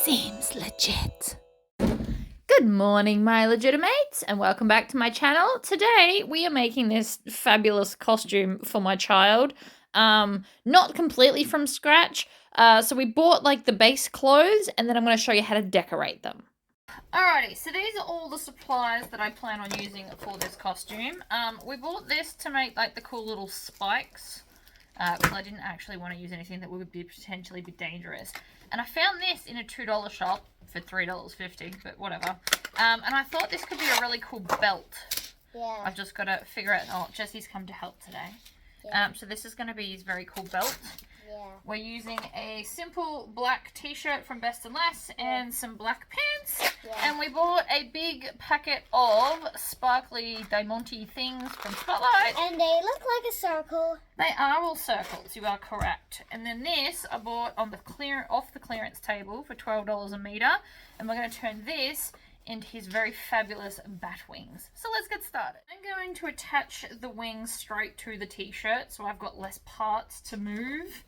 Seems legit. Good morning, my legitimates, and welcome back to my channel. Today, we are making this fabulous costume for my child. Not completely from scratch. So we bought like the base clothes, and then I'm going to show you how to decorate them. Alrighty, so these are all the supplies that I plan on using for this costume. We bought this to make like the cool little spikes. Because I didn't actually want to use anything that would potentially be dangerous. And I found this in a $2 shop for $3.50, but whatever. And I thought this could be a really cool belt. Yeah. I've just got to figure out. Oh, Jesse's come to help today. Yeah. So this is going to be his very cool belt. Yeah. We're using a simple black t-shirt from Best and Less and some black pants. Yeah. And we bought a big packet of sparkly diamante things from Spotlight. And they look like a circle. They are all circles, you are correct. And then this I bought on the off the clearance table for $12 a meter. And we're going to turn this into his very fabulous bat wings. So let's get started. I'm going to attach the wings straight to the t-shirt so I've got less parts to move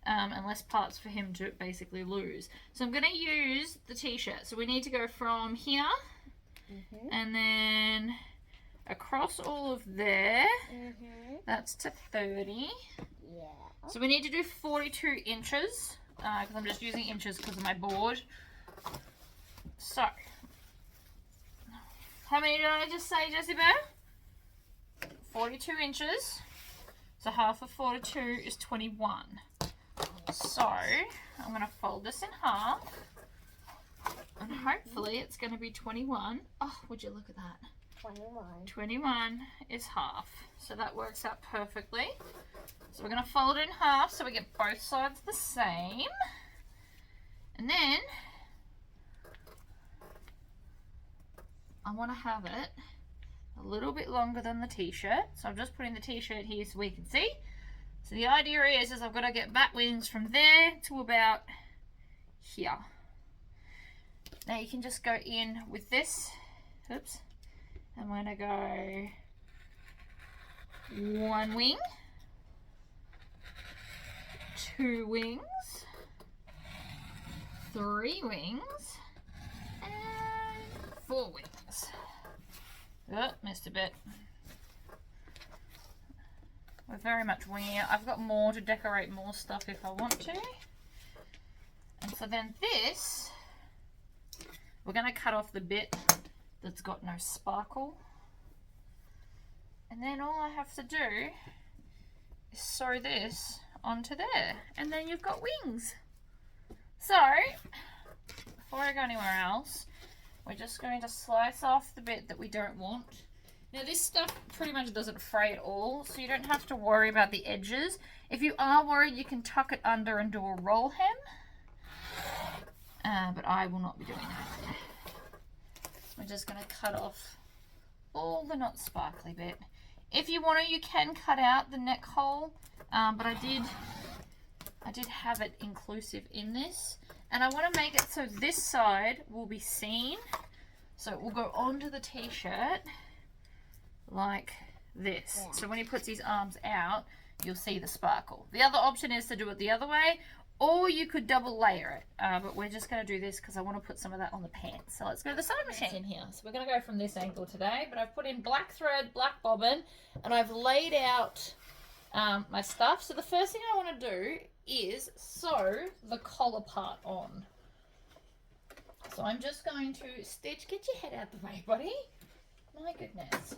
and less parts for him to basically lose. So I'm going to use the t-shirt. So we need to go from here and then across all of there. That's to 30. Yeah. So we need to do 42 inches because I'm just using inches because of my board. So how many did I just say, Jessie Bear? 42 inches. So half of 42 is 21. So I'm going to fold this in half. And hopefully it's going to be 21. Oh, would you look at that? 21. 21 is half. So that works out perfectly. So we're going to fold it in half so we get both sides the same. And then I want to have it a little bit longer than the t-shirt. So I'm just putting the t-shirt here so we can see. So the idea is I've got to get bat wings from there to about here. Now you can just go in with this. Oops. I'm going to go 1 wing, 2 wings, 3 wings, and 4 wings. Oh, missed a bit. We're very much winging it. I've got more to decorate more stuff if I want to. And so then this, we're going to cut off the bit that's got no sparkle. And then all I have to do is sew this onto there. And then you've got wings. So, before I go anywhere else, we're just going to slice off the bit that we don't want. Now this stuff pretty much doesn't fray at all, so you don't have to worry about the edges. If you are worried, you can tuck it under and do a roll hem. But I will not be doing that. We're just going to cut off all the not sparkly bit. If you want to, you can cut out the neck hole, but I did have it inclusive in this. And I want to make it so this side will be seen. So it will go onto the t-shirt like this. Yeah. So when he puts his arms out, you'll see the sparkle. The other option is to do it the other way, or you could double layer it. But we're just going to do this because I want to put some of that on the pants. So let's go to the sewing machine in here. So we're going to go from this angle today, but I've put in black thread, black bobbin, and I've laid out my stuff. So the first thing I want to do is sew the collar part on. So I'm just going to stitch. Get your head out the way, buddy. My goodness.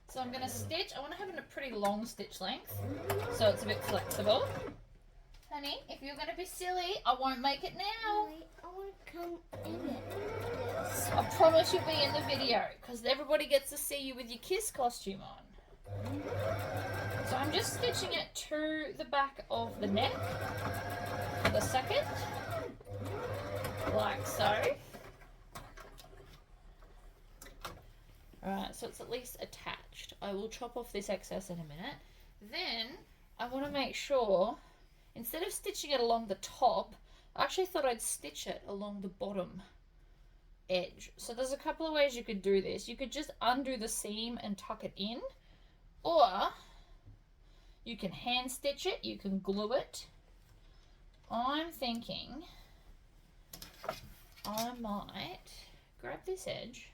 So I'm going to stitch. I want to have a pretty long stitch length so it's a bit flexible. Honey, if you're going to be silly, I won't make it now. I want to come in it. Yes. I promise you'll be in the video because everybody gets to see you with your Kiss costume on. So I'm just stitching it to the back of the neck for the second, like so. Alright, so it's at least attached. I will chop off this excess in a minute. Then I want to make sure, instead of stitching it along the top, I actually thought I'd stitch it along the bottom edge. So there's a couple of ways you could do this. You could just undo the seam and tuck it in, or you can hand stitch it, you can glue it. I'm thinking I might grab this edge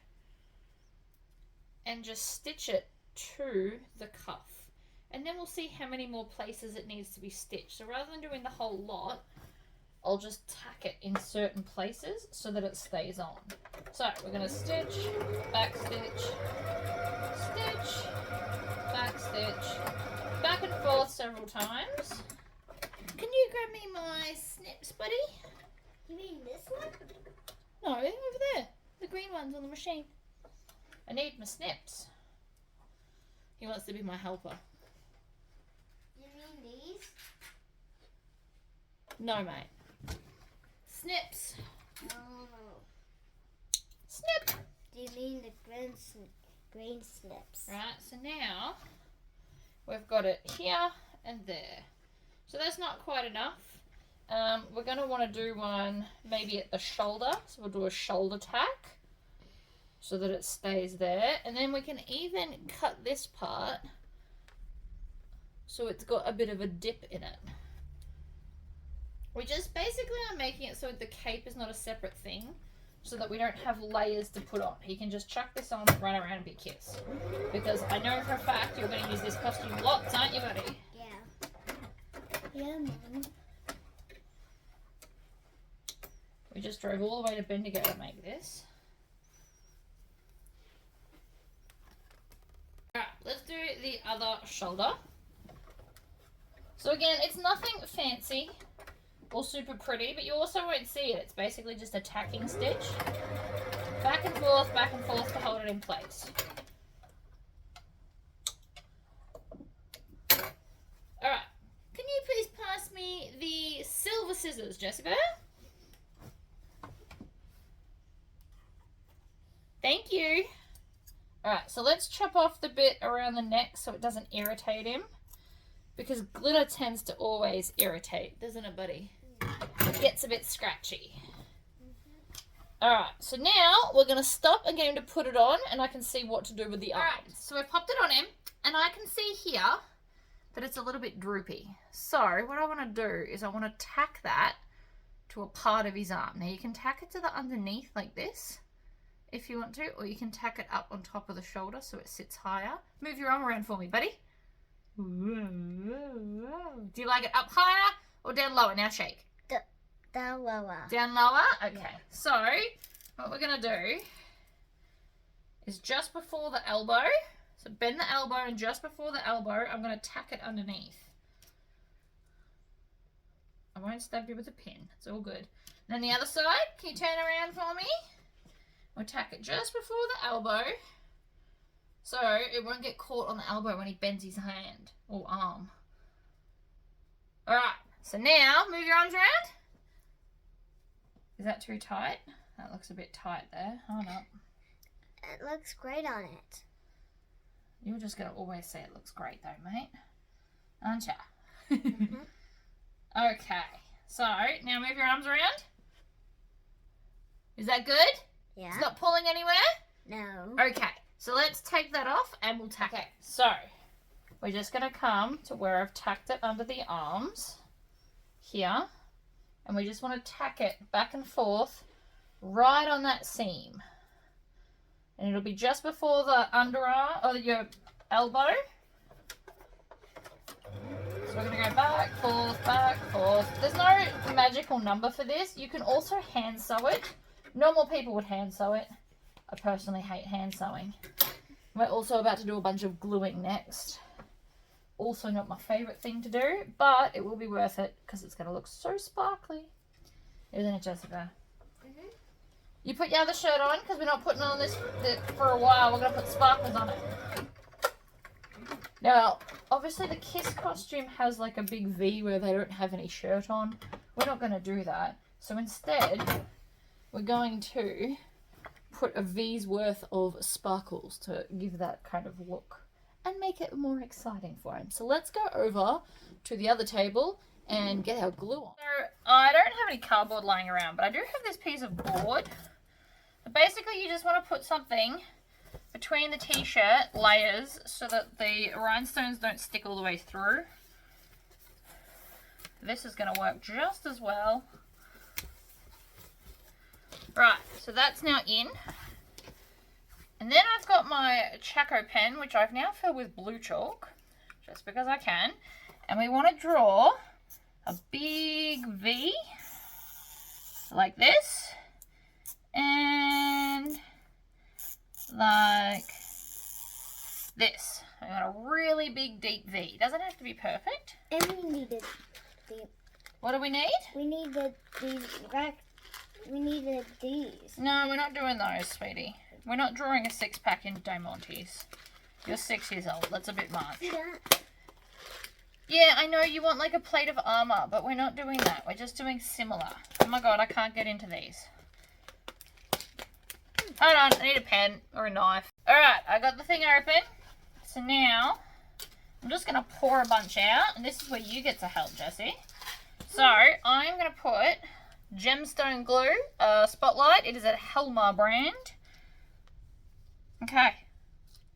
and just stitch it to the cuff. And then we'll see how many more places it needs to be stitched. So rather than doing the whole lot, I'll just tack it in certain places so that it stays on. So we're going to stitch, back stitch, stitch, back stitch, back and forth several times. Can you grab me my snips, buddy? You mean this one? No, over there. The green one's on the machine. I need my snips. He wants to be my helper. You mean these? No, mate. Snips. Oh. Snip. Do you mean the green snips? Right, so now we've got it here and there. So that's not quite enough. We're going to want to do one maybe at the shoulder. So we'll do a shoulder tack so that it stays there. And then we can even cut this part so it's got a bit of a dip in it. We just basically are making it so the cape is not a separate thing so that we don't have layers to put on. You can just chuck this on and run around and be kissed. Because I know for a fact you're going to use this costume lots, aren't you, buddy? Yeah. Yeah, Mom. We just drove all the way to Bendigo to make this. Alright, let's do the other shoulder. So again, it's nothing fancy or super pretty, but you also won't see it. It's basically just a tacking stitch. Back and forth to hold it in place. Alright, can you please pass me the silver scissors, Jessica? Thank you. Alright, so let's chop off the bit around the neck so it doesn't irritate him. Because glitter tends to always irritate, doesn't it, buddy? It gets a bit scratchy. Alright, so now we're going to stop and get him to put it on and I can see what to do with the arms. Alright, so we've popped it on him and I can see here that it's a little bit droopy. So what I want to do is I want to tack that to a part of his arm. Now you can tack it to the underneath like this if you want to, or you can tack it up on top of the shoulder so it sits higher. Move your arm around for me, buddy. Do you like it up higher or down lower? Now shake. Down lower. Down lower? Okay. Yeah. So what we're going to do is just before the elbow, so bend the elbow and just before the elbow, I'm going to tack it underneath. I won't stab you with a pin. It's all good. And then the other side, can you turn around for me? We'll tack it just before the elbow so it won't get caught on the elbow when he bends his hand or arm. Alright, so now move your arms around. Is that too tight? That looks a bit tight there. Hold up. It looks great on it. You're just going to always say it looks great though, mate. Aren't ya? Okay, so now move your arms around. Is that good? Yeah. It's not pulling anywhere? No. Okay, so let's take that off and we'll tack it. So, we're just going to come to where I've tacked it under the arms, here, and we just want to tack it back and forth right on that seam. And it'll be just before the underarm, or your elbow. So we're going to go back, forth. There's no magical number for this. You can also hand sew it. Normal people would hand sew it. I personally hate hand sewing. We're also about to do a bunch of gluing next. Also not my favourite thing to do, but it will be worth it because it's going to look so sparkly. Isn't it, Jessica? Mm-hmm. You put your other shirt on because we're not putting on this for a while. We're going to put sparkles on it. Now, obviously the Kiss costume has like a big V where they don't have any shirt on. We're not going to do that. So instead, we're going to put a V's worth of sparkles to give that kind of look and make it more exciting for him. So let's go over to the other table and get our glue on. So I don't have any cardboard lying around, but I do have this piece of board. But basically you just want to put something between the t-shirt layers so that the rhinestones don't stick all the way through. This is going to work just as well. Right, so that's now in. And then I've got my Chaco pen, which I've now filled with blue chalk, just because I can. And we want to draw a big V, like this, and like this. I got a really big, deep V. It doesn't have to be perfect. And we needed the. What do we need? We needed these. No, we're not doing those, sweetie. We're not drawing a 6-pack in Dos Montes. You're 6 years old. That's a bit much. Yeah. Yeah, I know you want like a plate of armor, but we're not doing that. We're just doing similar. Oh my god, I can't get into these. Hold on, I need a pen or a knife. Alright, I got the thing open. So now, I'm just going to pour a bunch out. And this is where you get to help, Jessie. So, I'm going to put Gemstone Glue Spotlight. It is a Helmar brand. Okay.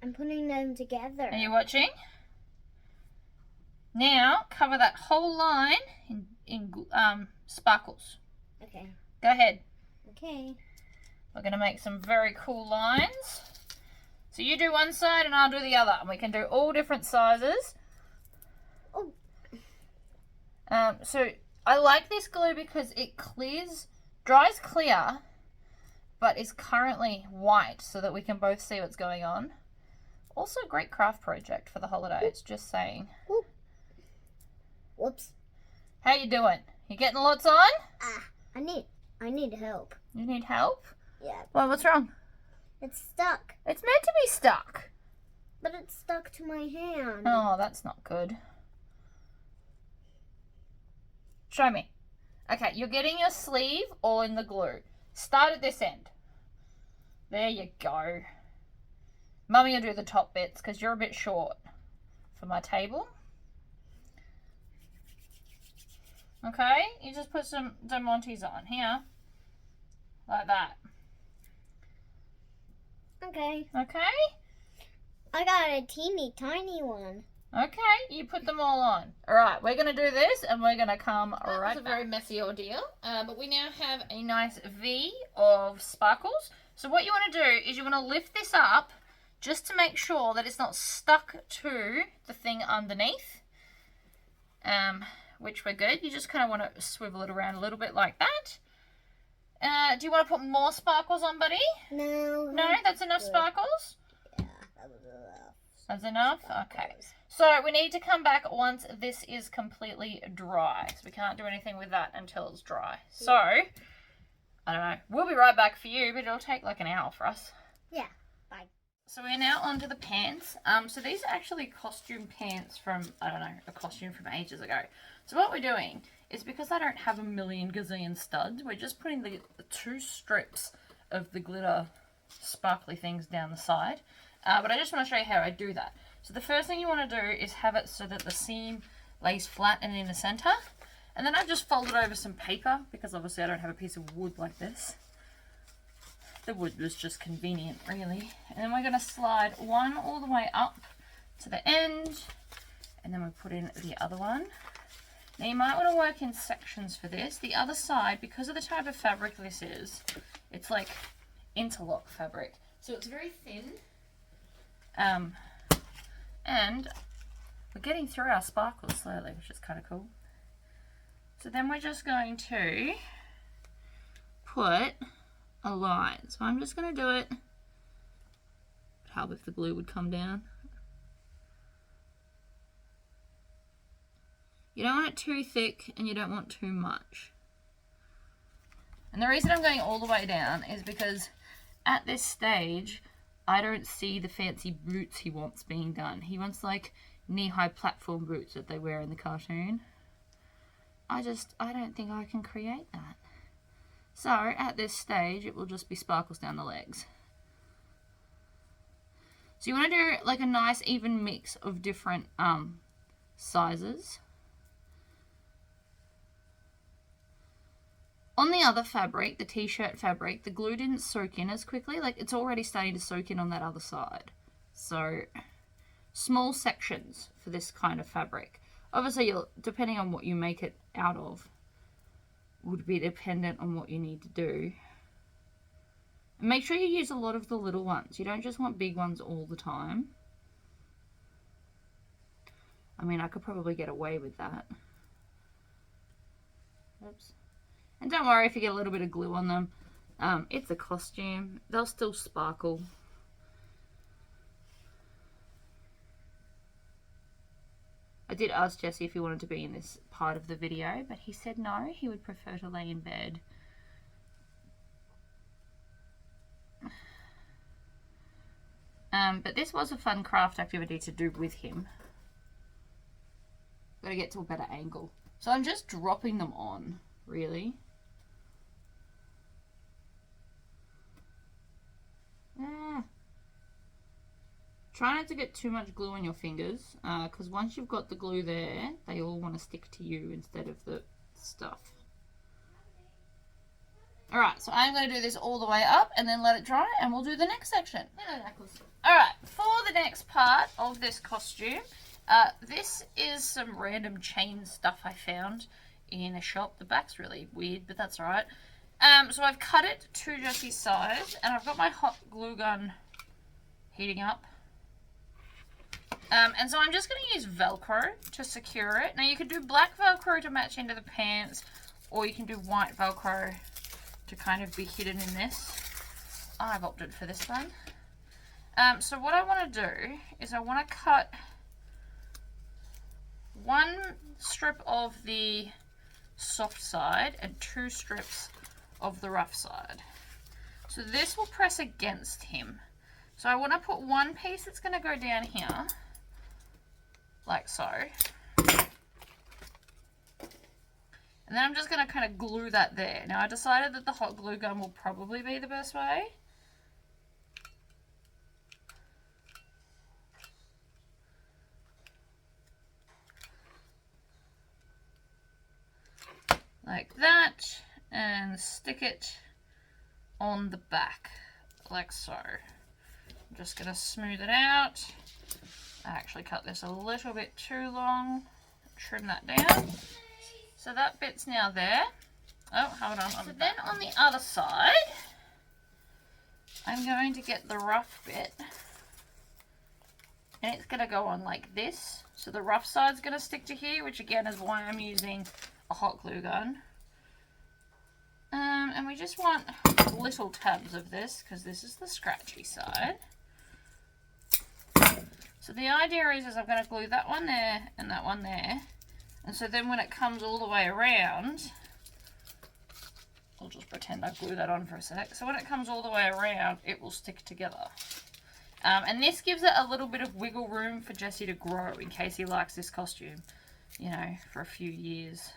I'm putting them together. Are you watching? Now, cover that whole line in sparkles. Okay. Go ahead. Okay. We're going to make some very cool lines. So you do one side and I'll do the other. And we can do all different sizes. Oh. So I like this glue because it dries clear, but is currently white so that we can both see what's going on. Also a great craft project for the holidays, just saying. Ooh. Whoops. How you doing? You getting lots on? I need help. You need help? Yeah. Well, what's wrong? It's stuck. It's meant to be stuck. But it's stuck to my hand. Oh, that's not good. Show me. Okay, you're getting your sleeve all in the glue. Start at this end. There you go. Mummy will do the top bits because you're a bit short for my table. Okay, you just put some Dos Montes on here. Like that. Okay. Okay? I got a teeny tiny one. Okay, you put them all on. Alright, we're going to do this and we're going to come right back. It's a very messy ordeal, but we now have a nice V of sparkles. So what you want to do is you want to lift this up just to make sure that it's not stuck to the thing underneath, which we're good. You just kind of want to swivel it around a little bit like that. Do you want to put more sparkles on, buddy? No. No, that's enough sparkles? Yeah, that was enough. That's enough? Okay. So we need to come back once this is completely dry. So we can't do anything with that until it's dry. So, I don't know. We'll be right back for you, but it'll take like an hour for us. Yeah. Bye. So we're now onto the pants. So these are actually costume pants from, I don't know, a costume from ages ago. So what we're doing is, because I don't have a million gazillion studs, we're just putting the 2 strips of the glitter sparkly things down the side. But I just want to show you how I do that. So the first thing you want to do is have it so that the seam lays flat and in the center. And then I've just folded over some paper, because obviously I don't have a piece of wood like this. The wood was just convenient, really. And then we're going to slide one all the way up to the end, and then we put in the other one. Now you might want to work in sections for this. The other side, because of the type of fabric this is, it's like interlock fabric. So it's very thin. And we're getting through our sparkles slowly, which is kind of cool. So then we're just going to put a line. So I'm just going to do it. Help if the glue would come down. You don't want it too thick and you don't want too much. And the reason I'm going all the way down is because at this stage, I don't see the fancy boots he wants being done. He wants like knee-high platform boots that they wear in the cartoon. I don't think I can create that. So at this stage, it will just be sparkles down the legs. So you want to do like a nice even mix of different sizes. On the other fabric, the t-shirt fabric, the glue didn't soak in as quickly. Like, it's already starting to soak in on that other side. So, small sections for this kind of fabric. Obviously, depending on what you make it out of, would be dependent on what you need to do. And make sure you use a lot of the little ones. You don't just want big ones all the time. I mean, I could probably get away with that. Oops. And don't worry if you get a little bit of glue on them. It's a costume. They'll still sparkle. I did ask Jesse if he wanted to be in this part of the video, but he said no, he would prefer to lay in bed. But this was a fun craft activity to do with him. Got to get to a better angle. So I'm just dropping them on, really. Try not to get too much glue on your fingers, because once you've got the glue there, they all want to stick to you instead of the stuff. Alright, so I'm going to do this all the way up and then let it dry, and we'll do the next section. Alright, for the next part of this costume, this is some random chain stuff I found in a shop. The back's really weird, but that's alright. So I've cut it to Jesse's size, and I've got my hot glue gun heating up. And so I'm just going to use Velcro to secure it. Now you could do black Velcro to match into the pants, or you can do white Velcro to kind of be hidden in this. I've opted for this one. So what I want to do is I want to cut one strip of the soft side and 2 strips of the rough side. So this will press against him. So I want to put one piece that's going to go down here, like so. And then I'm just going to kind of glue that there. Now I decided that the hot glue gun will probably be the best way. Like that, and stick it on the back, like so. I'm just going to smooth it out. I actually cut this a little bit too long. Trim that down. So that bit's now there. Oh, hold on. So then on the other side, I'm going to get the rough bit. And it's going to go on like this. So the rough side's going to stick to here, which again is why I'm using a hot glue gun. And we just want little tabs of this, because this is the scratchy side. So the idea is I'm going to glue that one there and that one there. And so then when it comes all the way around, I'll just pretend I glue that on for a sec. So when it comes all the way around, it will stick together. And this gives it a little bit of wiggle room for Jesse to grow in case he likes this costume, you know, for a few years.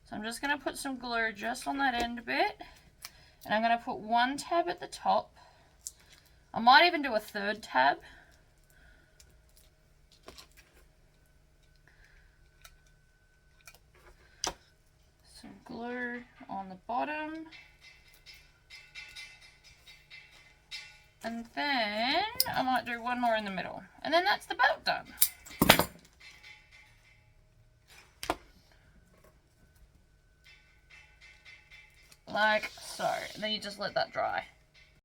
So I'm just going to put some glue just on that end bit. And I'm going to put one tab at the top. I might even do a third tab. Some glue on the bottom. And then I might do one more in the middle. And then that's the belt done. Like so. And then you just let that dry.